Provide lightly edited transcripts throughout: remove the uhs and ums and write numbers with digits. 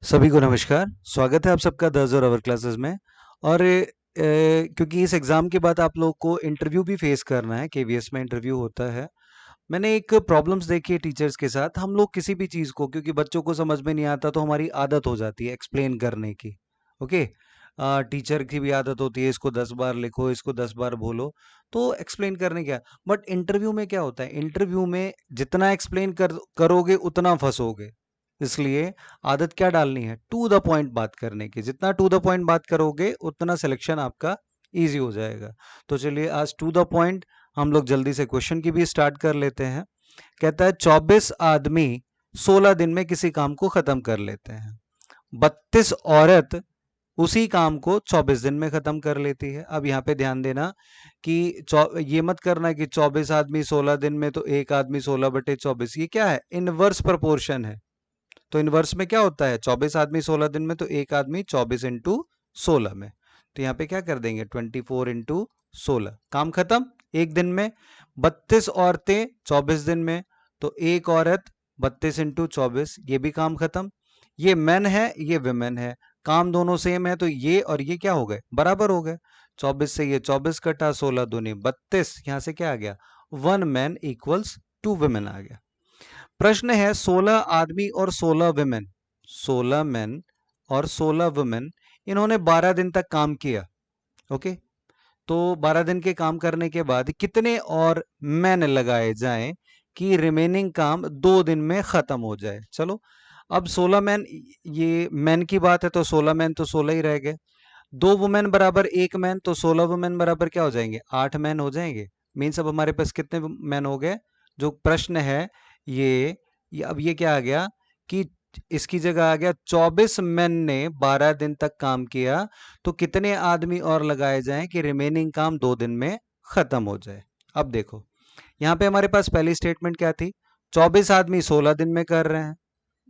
सभी को नमस्कार। स्वागत है आप सबका 10 और आवर क्लासेस में। और क्योंकि इस एग्ज़ाम के बाद आप लोग को इंटरव्यू भी फेस करना है, केवीएस में इंटरव्यू होता है। मैंने एक प्रॉब्लम्स देखी है टीचर्स के साथ। हम लोग किसी भी चीज़ को, क्योंकि बच्चों को समझ में नहीं आता तो हमारी आदत हो जाती है एक्सप्लेन करने की। ओके। टीचर की भी आदत होती है, इसको 10 बार लिखो, इसको 10 बार बोलो, तो एक्सप्लेन करने क्या। बट इंटरव्यू में क्या होता है, इंटरव्यू में जितना एक्सप्लेन करोगे उतना फंसोगे। इसलिए आदत क्या डालनी है, टू द पॉइंट बात करने की। जितना टू द पॉइंट बात करोगे उतना सिलेक्शन आपका इजी हो जाएगा। तो चलिए आज टू द पॉइंट हम लोग जल्दी से क्वेश्चन की भी स्टार्ट कर लेते हैं। कहता है 24 आदमी 16 दिन में किसी काम को खत्म कर लेते हैं। 32 औरत उसी काम को 24 दिन में खत्म कर लेती है। अब यहाँ पे ध्यान देना कि ये मत करना कि 24 आदमी 16 दिन में तो एक आदमी 16/24। ये क्या है, इनवर्स प्रोपोर्शन है। तो इनवर्स में क्या होता है, 24 आदमी 16 दिन में तो एक आदमी 24 इंटू 16 में। तो यहाँ पे क्या कर देंगे, 24 इंटू 16, काम खत्म एक दिन में। 32 औरतें 24 दिन में, तो एक औरत 32 इंटू 24, ये भी काम खत्म। ये मेन है, ये विमेन है, काम दोनों सेम है, तो ये और ये क्या हो गए, बराबर हो गए। 24 से ये 24 कटा, 16 दूनी 32, यहां से क्या आ गया, 1 मैन इक्वल्स 2 विमेन आ गया। प्रश्न है 16 आदमी और 16 विमेन, 16 मेन और 16 वुमेन, इन्होंने 12 दिन तक काम किया। ओके। तो 12 दिन के काम करने के बाद कितने और मैन लगाए जाएं कि रिमेनिंग काम 2 दिन में खत्म हो जाए। चलो, अब 16 मैन, ये मैन की बात है तो 16 मैन तो 16 ही रह गए। 2 वुमेन बराबर 1 मैन, तो 16 वुमेन बराबर क्या हो जाएंगे, 8 मैन हो जाएंगे। मीन्स अब हमारे पास कितने मैन हो गए, जो प्रश्न है ये अब ये क्या आ गया कि इसकी जगह आ गया 24 मैन ने 12 दिन तक काम किया, तो कितने आदमी और लगाए जाएं कि रिमेनिंग काम 2 दिन में खत्म हो जाए। अब देखो, यहाँ पे हमारे पास पहली स्टेटमेंट क्या थी, 24 आदमी 16 दिन में कर रहे हैं।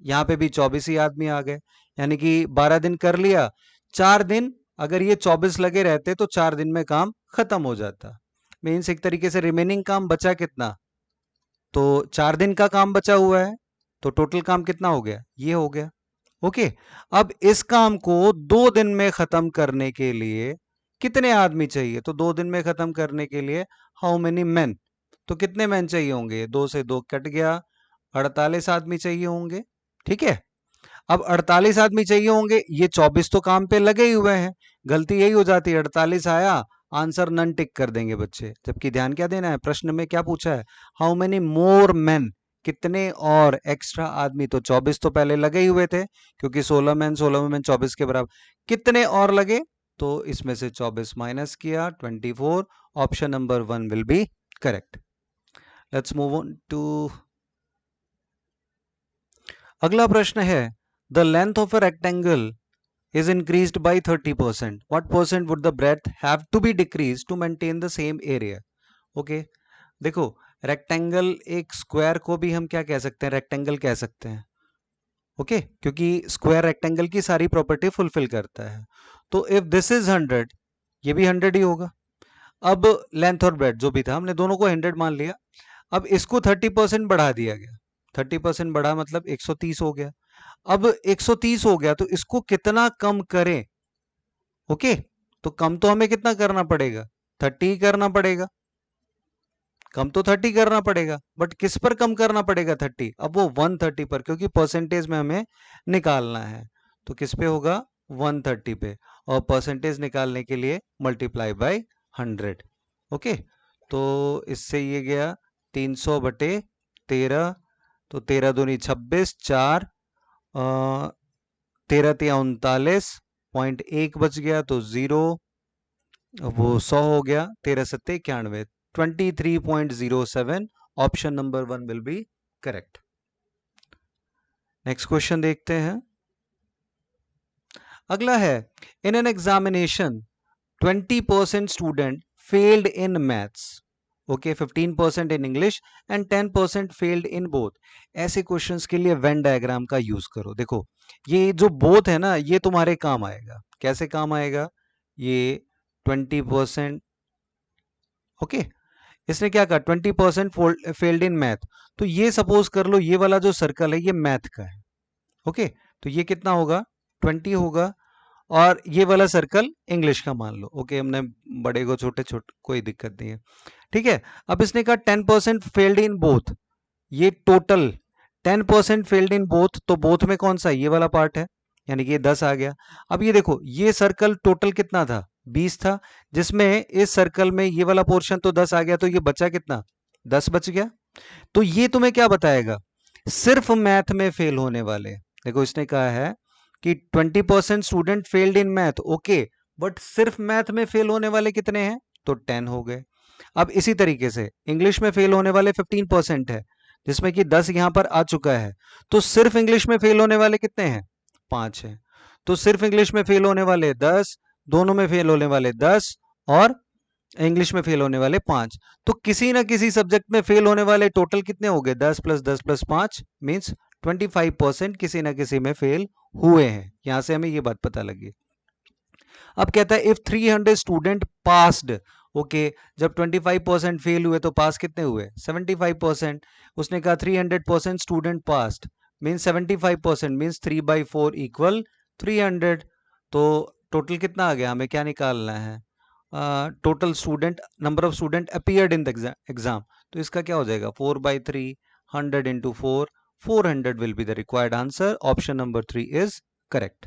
यहाँ पे भी 24 ही आदमी आ गए, यानी कि 12 दिन कर लिया। 4 दिन, अगर ये 24 लगे रहते तो 4 दिन में काम खत्म हो जाता। मीन्स एक तरीके से रिमेनिंग काम बचा कितना, तो 4 दिन का काम बचा हुआ है, तो टोटल काम कितना हो गया, ये हो गया। ओके। अब इस काम को 2 दिन में खत्म करने के लिए कितने आदमी चाहिए, तो 2 दिन में खत्म करने के लिए हाउ मेनी मैन, तो कितने मैन चाहिए होंगे, 2 से 2 कट गया, 48 आदमी चाहिए होंगे। ठीक है। अब 48 आदमी चाहिए होंगे, ये 24 तो काम पे लगे ही हुए हैं। गलती यही हो जाती है, 48 आया, आंसर नन टिक कर देंगे बच्चे। जबकि ध्यान क्या देना है, प्रश्न में क्या पूछा है, हाउ मेनी मोर मैन, कितने और एक्स्ट्रा आदमी। तो 24 तो पहले लगे ही हुए थे, क्योंकि 16 मैन 16 मैन 24 के बराबर। कितने और लगे, तो इसमें से 24 माइनस किया, 24। Option number 1 will be correct. Let's move on to अगला प्रश्न है, the length of a rectangle is increased by 30%. What percent would the breadth have to be decreased to maintain the same area? Okay. देखो, rectangle, एक square को भी हम क्या कह सकते हैं, रेक्टेंगल कह सकते हैं। ओके, क्योंकि स्क्वायर रेक्टेंगल की सारी प्रॉपर्टी फुलफिल करता है। तो इफ दिस इज 100, ये भी 100 ही होगा। अब लेंथ और ब्रेड जो भी था, हमने दोनों को 100 मान लिया। अब इसको 30% बढ़ा दिया गया, 30% बढ़ा मतलब 130 हो गया। अब 130 हो गया तो इसको कितना कम करें। ओके। तो कम तो हमें कितना करना पड़ेगा, 30 ही करना पड़ेगा। कम तो 30 करना पड़ेगा, बट किस पर कम करना पड़ेगा 30, अब वो 130 पर, क्योंकि परसेंटेज में हमें निकालना है। तो किस पे होगा, 130 पे, और परसेंटेज निकालने के लिए मल्टीप्लाई बाय 100। ओके। तो इससे ये गया 300/13, तो 13 दूनी 26, 4, 13 तिया 39.1 बच गया, तो 0, वो 100 हो गया, 13 सत्ते 91, 23.07। Option number 1 will be correct. Next question देखते हैं। अगला है, in an examination 20% student failed in maths, okay, 15% in English and 10% failed in both. ऐसे क्वेश्चंस के लिए वेन डायग्राम का यूज करो। देखो, ये जो बोथ है ना, ये तुम्हारे काम आएगा। कैसे काम आएगा, ये 20%, ओके, इसने क्या कहा, 20% फेल्ड इन मैथ, तो ये सपोज कर लो ये वाला जो सर्कल है ये मैथ का है। ओके। तो ये कितना होगा, 20 होगा। और ये वाला सर्कल इंग्लिश का मान लो। ओके, हमने बड़े को छोटे छोटे कोई दिक्कत नहीं है, ठीक है। अब इसने कहा 10% फेल्ड इन बोथ, ये टोटल 10% फेल्ड इन बोथ, तो बोथ में कौन सा, ये वाला पार्ट है, यानी कि ये 10 आ गया। अब ये देखो, ये सर्कल टोटल कितना था, 20 था, जिसमें इस सर्कल में ये वाला पोर्शन तो 10 आ गया, तो ये बचा कितना, 10 बच गया। तो ये तुम्हें क्या बताएगा, सिर्फ मैथ में फेल होने वाले, देखो इसने कहा है कि 20% student failed in math, okay, but सिर्फ मैथ में फेल होने वाले कितने हैं, तो 10 हो गए। अब इसी तरीके से इंग्लिश में फेल होने वाले 15% है, जिसमें कि 10 यहां पर आ चुका है, तो सिर्फ इंग्लिश में फेल होने वाले कितने हैं, 5 है। तो सिर्फ इंग्लिश में फेल होने वाले 10, दोनों में फेल होने वाले 10, और इंग्लिश में फेल होने वाले 5। तो किसी ना किसी सब्जेक्ट में फेल होने वाले टोटल कितने हो गए, 10 प्लस 10 प्लस 5 मीन्स 25% किसी ना किसी में फेल हुए हैं। यहां से हमें ये बात पता लगी। अब कहता है इफ 300 स्टूडेंट पास्ड, ओके, जब 25% फेल हुए तो पास कितने हुए, 75%। उसने कहा 300% student passed means 75% means 3/4 equal 300। तो टोटल कितना आ गया, हमें क्या निकालना है, total student, number of student appeared in the exam. तो इसका क्या हो जाएगा, 4/3, 100 into 4, 400 will be the required answer. Option number 3 is correct.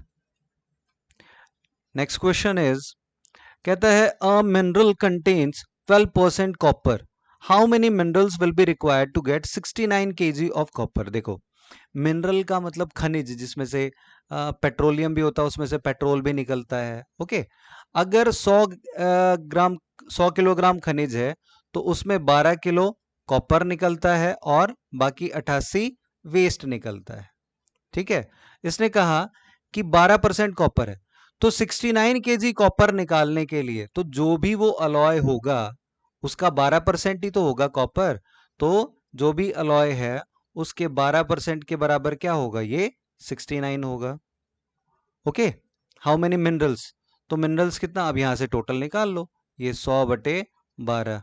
Next question is, कहता है a mineral contains 12% copper, how many minerals will be required to get 69 kg of copper. देखो, mineral का मतलब खनिज, जिसमें से पेट्रोलियम भी होता है, उसमें से पेट्रोल भी निकलता है, ओके। अगर 100 किलोग्राम खनिज है, तो उसमें 12 किलो कॉपर निकलता है और बाकी 88 वेस्ट निकलता है, ठीक है। इसने कहा कि 12% कॉपर है, तो 69 केजी कॉपर निकालने के लिए तो जो भी वो अलॉय होगा उसका 12% ही तो होगा कॉपर। तो जो भी अलॉय है उसके 12% के बराबर क्या होगा, ये 69 होगा, ओके। हाउ मेनी मिनरल्स, तो मिनरल्स कितना, अब यहां से टोटल निकाल लो, ये 100/12,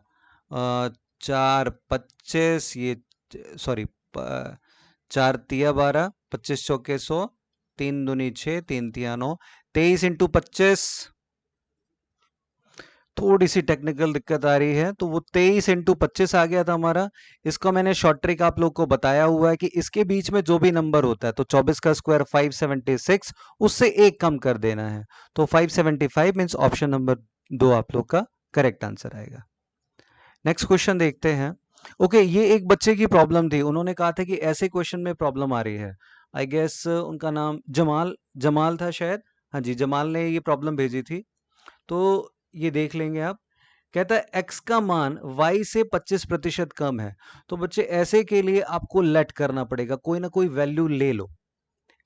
4 25, ये सॉरी 4 तिया 12, 25 चौके 100, 3 दूनी 6, 3 तिया 9, 23 × 25। थोड़ी सी टेक्निकल दिक्कत आ रही है, तो वो 23 × 25 आ गया था हमारा। इसको मैंने शॉर्ट ट्रिक आप लोग को बताया हुआ है कि इसके बीच में जो भी नंबर होता है, तो 24 का स्क्वायर 576, उससे एक कम कर देना है, तो 575 मीन्स ऑप्शन नंबर 2 आप लोग का करेक्ट आंसर आएगा। नेक्स्ट क्वेश्चन देखते हैं। ओके, ये एक बच्चे की प्रॉब्लम थी, उन्होंने कहा था कि ऐसे क्वेश्चन में प्रॉब्लम आ रही है। आई गेस उनका नाम जमाल जमाल था शायद, हाँ जी, जमाल ने ये प्रॉब्लम भेजी थी। तो ये देख लेंगे आप। कहता है x का मान y से 25% कम है। तो बच्चे ऐसे के लिए आपको लेट करना पड़ेगा, कोई ना कोई वैल्यू ले लो।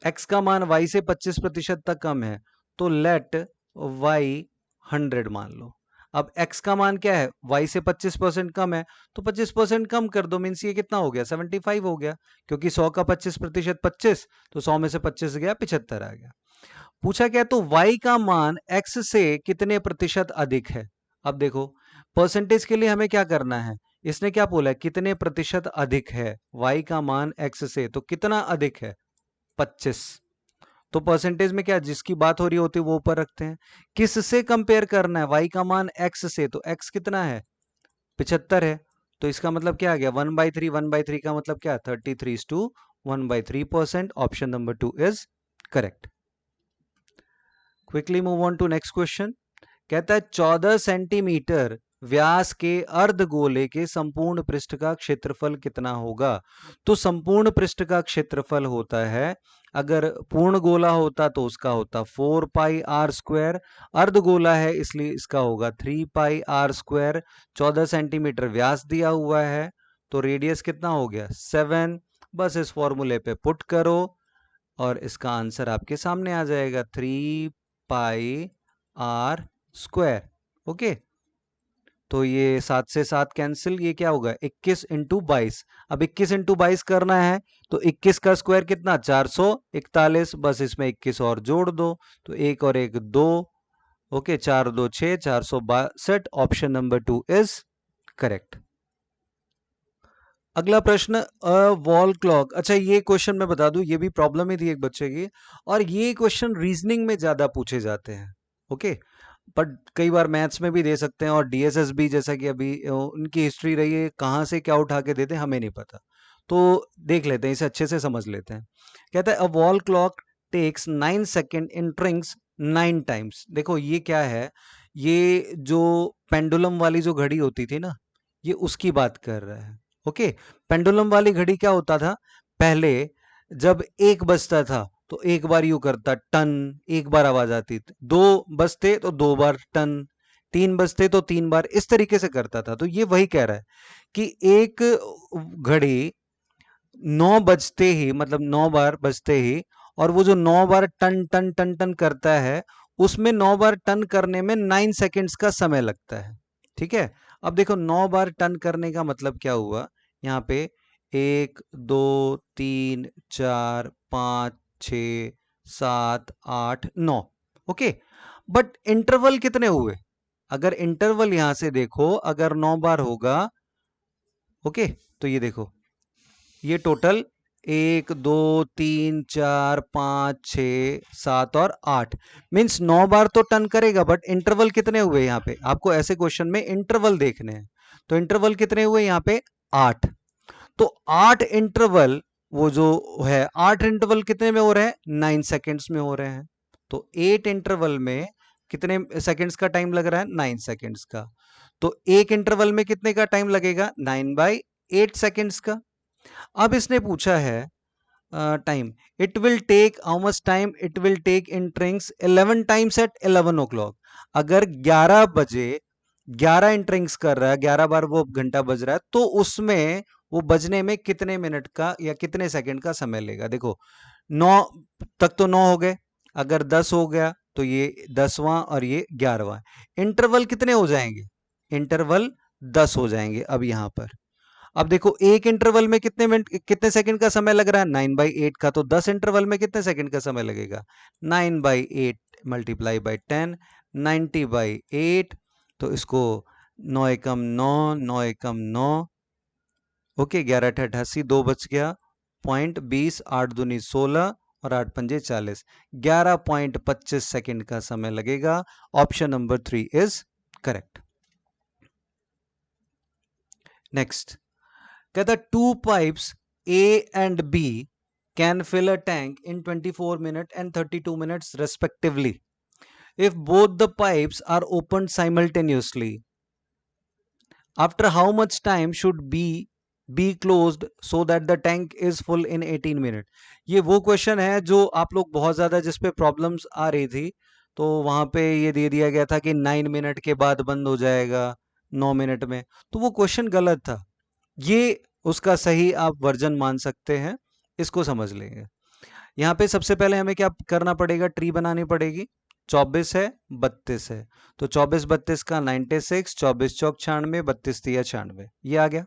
x का मान y से 25% तक कम है, तो लेट y 100 मान लो। अब x का मान क्या है, y से 25% कम है, तो 25% कम कर दो, मीन्स ये कितना हो गया, 75 हो गया, क्योंकि 100 का 25% 25, तो 100 में से 25 गया, 75 आ गया। पूछा क्या, तो y का मान x से कितने प्रतिशत अधिक है। अब देखो, परसेंटेज के लिए हमें क्या करना है, इसने क्या बोला है, कितने प्रतिशत अधिक है, y का मान x से, तो कितना अधिक है, 25। तो परसेंटेज में क्या, जिसकी बात हो रही होती है वो ऊपर रखते हैं। किससे कंपेयर करना है, y का मान x से, तो x कितना है, 75 है, तो इसका मतलब क्या आ गया, 1/3, 1/3 का मतलब क्या, 33:1/3%। Option number 2 is correct. Quickly move on to next question. कहता है 14 सेंटीमीटर व्यास के अर्धगोले के संपूर्ण पृष्ठ का क्षेत्रफल कितना होगा। तो संपूर्ण पृष्ठ का क्षेत्रफल होता है, अगर पूर्ण गोला होता तो उसका होता 4πr², अर्धगोला है इसलिए इसका होगा 3πr²। 14 सेंटीमीटर व्यास दिया हुआ है, तो रेडियस कितना हो गया, 7। बस इस फॉर्मूले पे पुट करो और इसका आंसर आपके सामने आ जाएगा, 3πr²। ओके, तो ये 7 से 7 कैंसिल, ये क्या होगा, 21 × 22। अब 21 × 22 करना है, तो 21 का स्क्वायर कितना, 441, बस इसमें 21 और जोड़ दो, तो 1 और 1 2, okay, 4 2 6, 462। Option number 2 is correct. अगला प्रश्न, वॉल क्लॉक। अच्छा, ये क्वेश्चन मैं बता दूं, ये भी प्रॉब्लम ही थी एक बच्चे की, और ये क्वेश्चन रीजनिंग में ज्यादा पूछे जाते हैं। ओके, बट कई बार मैथ्स में भी दे सकते हैं, और डीएसएस भी, जैसा कि अभी उनकी हिस्ट्री रही है, कहाँ से क्या उठा के देते हैं हमें नहीं पता। तो देख लेते हैं, इसे अच्छे से समझ लेते हैं। कहता है a wall clock takes 9 second in strikes 9 times. देखो ये क्या है, ये जो पेंडुलम वाली जो घड़ी होती थी ना, ये उसकी बात कर रहा है। ओके, पेंडुलम वाली घड़ी क्या होता था, पहले जब एक बजता था तो एक बार यू करता टन, एक बार आवाज आती थी, दो बजते तो दो बार टन, तीन बजते तो तीन बार, इस तरीके से करता था। तो ये वही कह रहा है कि एक घड़ी 9 बजते ही, मतलब 9 बार बजते ही, और वो जो 9 बार टन टन टन टन करता है, उसमें 9 बार टन करने में 9 सेकेंड्स का समय लगता है। ठीक है, अब देखो 9 बार टन करने का मतलब क्या हुआ, यहाँ पे 1 2 3 4 5 6 7 8 9। ओके, बट इंटरवल कितने हुए, अगर इंटरवल यहां से देखो, अगर 9 बार होगा, ओके, तो ये देखो, ये टोटल 1 2 3 4 5 6 7 और 8, मीन्स 9 बार तो टन करेगा, बट इंटरवल कितने हुए यहाँ पे, आपको ऐसे क्वेश्चन में इंटरवल देखने हैं। तो इंटरवल कितने हुए यहाँ पे, 8। तो 8 इंटरवल, वो जो है 8 इंटरवल कितने में हो रहे हैं, 9 सेकेंड्स में हो रहे हैं। तो 8 इंटरवल में कितने सेकेंड्स का टाइम लग रहा है, 9 सेकेंड्स का। तो एक इंटरवल में कितने का टाइम लगेगा, 9/8 सेकेंड्स का। अब इसने पूछा है time, it will take how much time it will take in strikes 11 times at 11 o'clock। अगर 11 बजे 11 इंट्रिंक्स कर रहा है, 11 बार वो घंटा बज रहा है, तो उसमें वो बजने में कितने मिनट का या कितने सेकंड का समय लेगा। देखो 9 तक तो 9 हो गए, अगर 10 हो गया तो ये 10वां और ये 11वां, इंटरवल कितने हो जाएंगे, इंटरवल 10 हो जाएंगे। अब यहां पर अब देखो एक इंटरवल में कितने मिनट कितने सेकंड का समय लग रहा है, 9/8 का, तो 10 इंटरवल में कितने सेकंड का समय लगेगा, 9/8 मल्टीप्लाई बाई 10, 90/8। तो इसको 9 एकम 9, 9 एकम 9, ओके, 11 8 88, 2 बच गया, 0.20, 8 दूनी 16 और 8 पंजे 40, 11.25 सेकंड का समय लगेगा। Option number 3 is correct. Next, कहता two pipes A and B can fill a tank in 24 minutes and 32 minutes respectively if both the pipes are opened simultaneously. After how much time should B be closed so that the tank is full in 18 minutes? ये वो question है जो आप लोग बहुत ज्यादा, जिस पे प्रॉब्लम्स आ रही थी, तो वहां पे ये दे दिया गया था कि 9 मिनट के बाद बंद हो जाएगा, 9 मिनट में। तो वो क्वेश्चन गलत था, ये उसका सही आप वर्जन मान सकते हैं, इसको समझ लेंगे। यहाँ पे सबसे पहले हमें क्या करना पड़ेगा, ट्री बनानी पड़ेगी। 24 है, 32 है, तो 24 32 का 96, 24 चौक 96, 32 तिया 96, ये आ गया।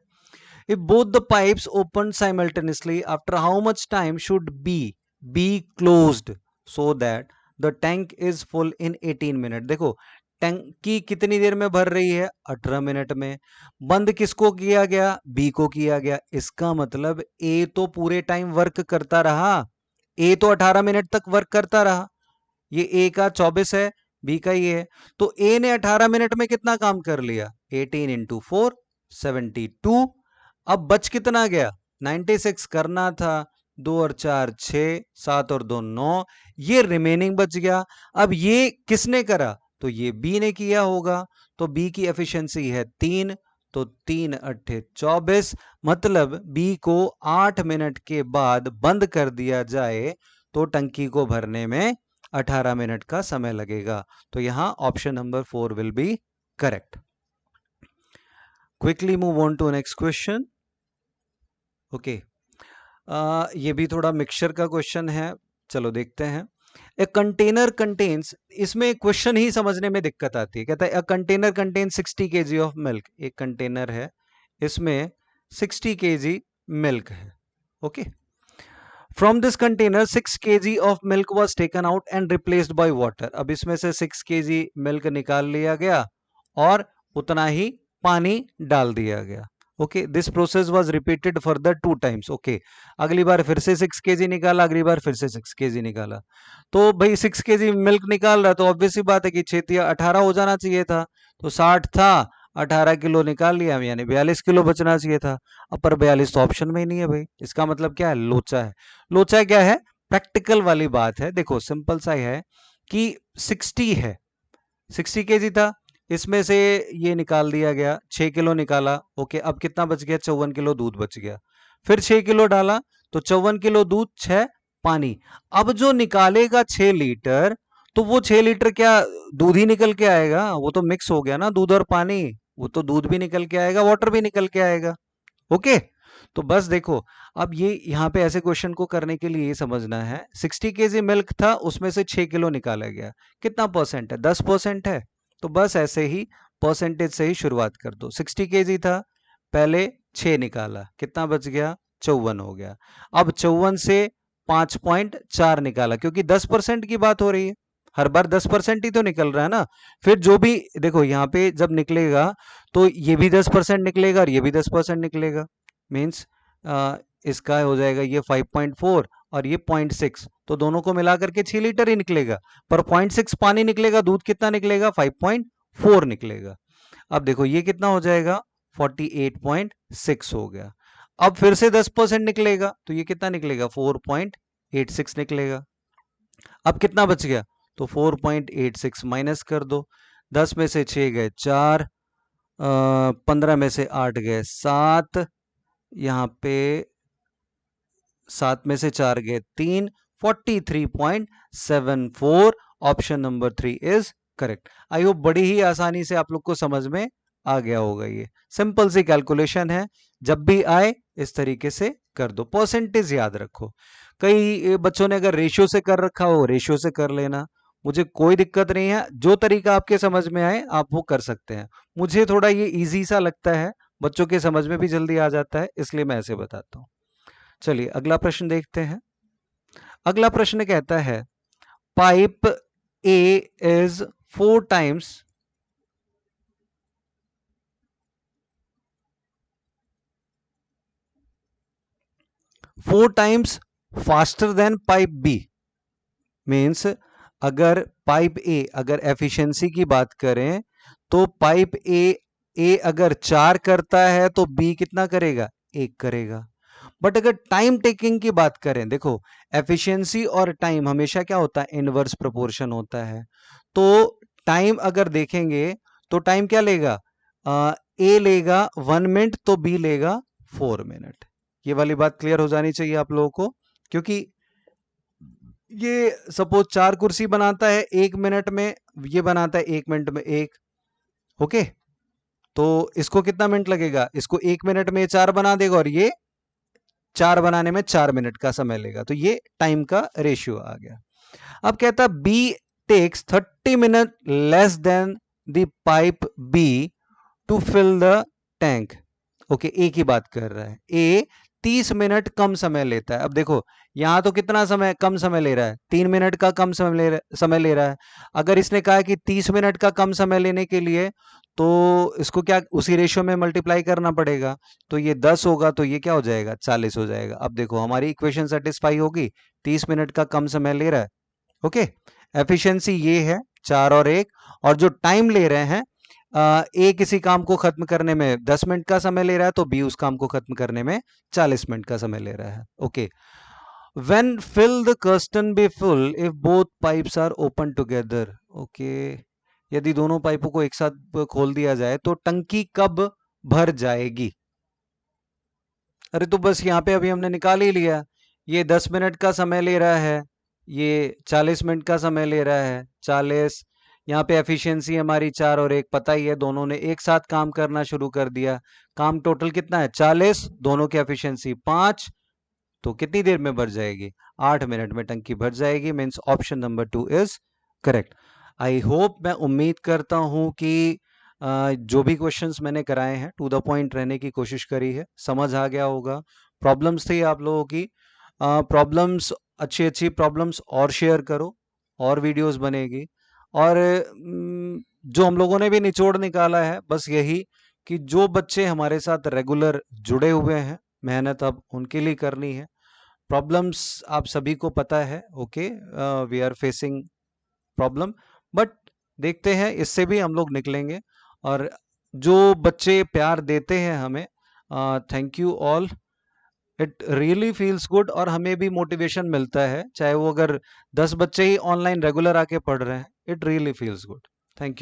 If both the pipes open simultaneously after how much time should be closed so that the tank is full in 18 minute. देखो टंकी कितनी देर में भर रही है, 18 मिनट में। बंद किसको किया गया, बी को किया गया, इसका मतलब ए तो पूरे टाइम वर्क करता रहा, ए तो 18 मिनट तक वर्क करता रहा। ये ए का 24 है, बी का ये है, तो ए ने 18 मिनट में कितना काम कर लिया, 18 × 4 72। अब बच कितना गया, 96 करना था, 2 और 4 6, 7 और 2 9, ये रिमेनिंग बच गया। अब ये किसने करा, तो ये बी ने किया होगा, तो बी की एफिशिएंसी है 3, तो 3 × 8 = 24, मतलब बी को 8 मिनट के बाद बंद कर दिया जाए तो टंकी को भरने में 18 मिनट का समय लगेगा। तो यहां option number 4 will be correct. Quickly move on to next question. Okay, ये भी थोड़ा मिक्सचर का क्वेश्चन है, चलो देखते हैं। ए कंटेनर कंटेन्स, इसमें क्वेश्चन ही समझने में दिक्कत आती है। कहता है a container contain 60 kg of milk, एक कंटेनर है, इसमें 60 kg मिल्क है। Okay, from this container 6 kg of milk was taken out and replaced by water. अब इसमें से 6 kg मिल्क निकाल लिया गया और उतना ही पानी डाल दिया गया। Okay, this process was repeated further 2 times. Okay, अगली बार फिर से 6 kg निकाला, अगली बार फिर से 6 kg निकाला। तो भाई 6 kg मिल्क निकाल रहा, तो ऑब्वियस सी बात है कि 6 × 18 हो जाना चाहिए था। तो 60 था, 18 किलो निकाल लिया, यानी 42 किलो बचना चाहिए था। अब पर 42 तो ऑप्शन में ही नहीं है भाई, इसका मतलब क्या है, लोचा है। लोचा क्या है, प्रैक्टिकल वाली बात है। देखो सिंपल सा ही है कि 60 है, 60 kg था, इसमें से ये निकाल दिया गया, 6 किलो निकाला। ओके, अब कितना बच गया, 54 किलो दूध बच गया। फिर 6 किलो डाला, तो 54 किलो दूध, 6 पानी। अब जो निकालेगा 6 लीटर, तो वो 6 लीटर क्या दूध ही निकल के आएगा, वो तो मिक्स हो गया ना दूध और पानी। वो तो दूध भी निकल के आएगा, वाटर भी निकल के आएगा। ओके, तो बस देखो, अब ये यहाँ पे ऐसे क्वेश्चन को करने के लिए ये समझना है, 60 kg मिल्क था, उसमें से 6 किलो निकाला गया, कितना परसेंट है, 10% है। तो बस ऐसे ही परसेंटेज से ही शुरुआत कर दो। 60 kg था, पहले 6 निकाला, कितना बच गया, 54 हो गया। अब 54 से 5.4 निकाला, क्योंकि 10% की बात हो रही है, हर बार 10% ही तो निकल रहा है ना। फिर जो भी देखो यहाँ पे जब निकलेगा, तो ये भी 10% निकलेगा और ये भी 10% निकलेगा। मीन्स इसका हो जाएगा ये 5.4 और ये 0.6, तो दोनों को मिलाकर के 6 लीटर ही निकलेगा। पर 0.6 पानी निकलेगा, दूध कितना निकलेगा, 5.4 निकलेगा। अब देखो ये कितना हो जाएगा, 48.6 हो गया। अब फिर से 10% निकलेगा, तो ये कितना निकलेगा, 4.86 निकलेगा। अब कितना बच गया, तो 4.86 माइनस कर दो। 10 में से 6 गए 4, 15 में से 8 गए 7, यहाँ पे 7 में से 4 गए 3, 43.74। Option number 3 is correct. I hope बड़ी ही आसानी से आप लोग को समझ में आ गया होगा। ये सिंपल सी कैलकुलेशन है, जब भी आए इस तरीके से कर दो। परसेंटेज याद रखो, कई बच्चों ने अगर रेशियो से कर रखा हो, रेशियो से कर लेना, मुझे कोई दिक्कत नहीं है। जो तरीका आपके समझ में आए आप वो कर सकते हैं। मुझे थोड़ा ये इजी सा लगता है, बच्चों के समझ में भी जल्दी आ जाता है, इसलिए मैं ऐसे बताता हूँ। चलिए अगला प्रश्न देखते हैं। अगला प्रश्न कहता है, pipe A is 4 times faster than pipe B. Means अगर पाइप ए, अगर एफिशिएंसी की बात करें, तो पाइप ए अगर 4 करता है तो बी कितना करेगा, 1 करेगा। बट अगर टाइम टेकिंग की बात करें, देखो एफिशिएंसी और टाइम हमेशा क्या होता है, इनवर्स प्रोपोर्शन होता है। तो टाइम अगर देखेंगे तो टाइम क्या लेगा, ए लेगा 1 मिनट, तो बी लेगा 4 मिनट। ये वाली बात क्लियर हो जानी चाहिए आप लोगों को, क्योंकि ये सपोज 4 कुर्सी बनाता है 1 मिनट में, ये बनाता है 1 मिनट में एक। ओके, तो इसको कितना मिनट लगेगा, इसको 1 मिनट में 4 बना देगा, और ये 4 बनाने में 4 मिनट का समय लेगा। तो ये टाइम का रेशियो आ गया। अब कहता है B takes 30 minute less than the pipe B to fill the tank. Okay, A की बात कर रहा है, ए 30 मिनट कम समय लेता है। अब देखो यहां तो कितना समय कम समय ले रहा है, 3 मिनट का कम समय ले रहा है। अगर इसने कहा है कि 30 मिनट का कम समय लेने के लिए, तो इसको क्या उसी रेशियो में मल्टीप्लाई करना पड़ेगा। तो ये 10 होगा, तो ये क्या हो जाएगा, 40 हो जाएगा। अब देखो हमारी इक्वेशन सेटिस्फाई होगी, 30 मिनट का कम समय ले रहा है। ओके, एफिशिएंसी ये है 4 और 1, और जो टाइम ले रहे हैं, ए किसी काम को खत्म करने में 10 मिनट का समय ले रहा है, तो बी उस काम को खत्म करने में 40 मिनट का समय ले रहा है। ओके, व्हेन फिल द कर्स्टन be full if both pipes are open together. Okay, यदि दोनों पाइपों को एक साथ खोल दिया जाए तो टंकी कब भर जाएगी। अरे तो बस यहाँ पे अभी हमने निकाल ही लिया, ये 10 मिनट का समय ले रहा है, ये 40 मिनट का समय ले रहा है। 40, यहाँ पे एफिशिएंसी हमारी 4 और 1 पता ही है, दोनों ने एक साथ काम करना शुरू कर दिया। काम टोटल कितना है, 40, दोनों की एफिशिएंसी 5, तो कितनी देर में भर जाएगी, 8 मिनट में टंकी भर जाएगी। Means option number 2 is correct. I hope, मैं उम्मीद करता हूं कि जो भी क्वेश्चंस मैंने कराए हैं टू द पॉइंट रहने की कोशिश करी है, समझ आ गया होगा। प्रॉब्लम्स थी आप लोगों की, प्रॉब्लम्स अच्छी अच्छी प्रॉब्लम्स और शेयर करो, और वीडियोस बनेगी। और जो हम लोगों ने भी निचोड़ निकाला है, बस यही कि जो बच्चे हमारे साथ रेगुलर जुड़े हुए हैं, मेहनत अब उनके लिए करनी है। प्रॉब्लम्स आप सभी को पता है, okay, we are facing problem, but देखते हैं इससे भी हम लोग निकलेंगे। और जो बच्चे प्यार देते हैं हमें, thank you all, it really feels good, और हमें भी मोटिवेशन मिलता है, चाहे वो अगर 10 बच्चे ही ऑनलाइन रेगुलर आके पढ़ रहे हैं, it really feels good. Thank you.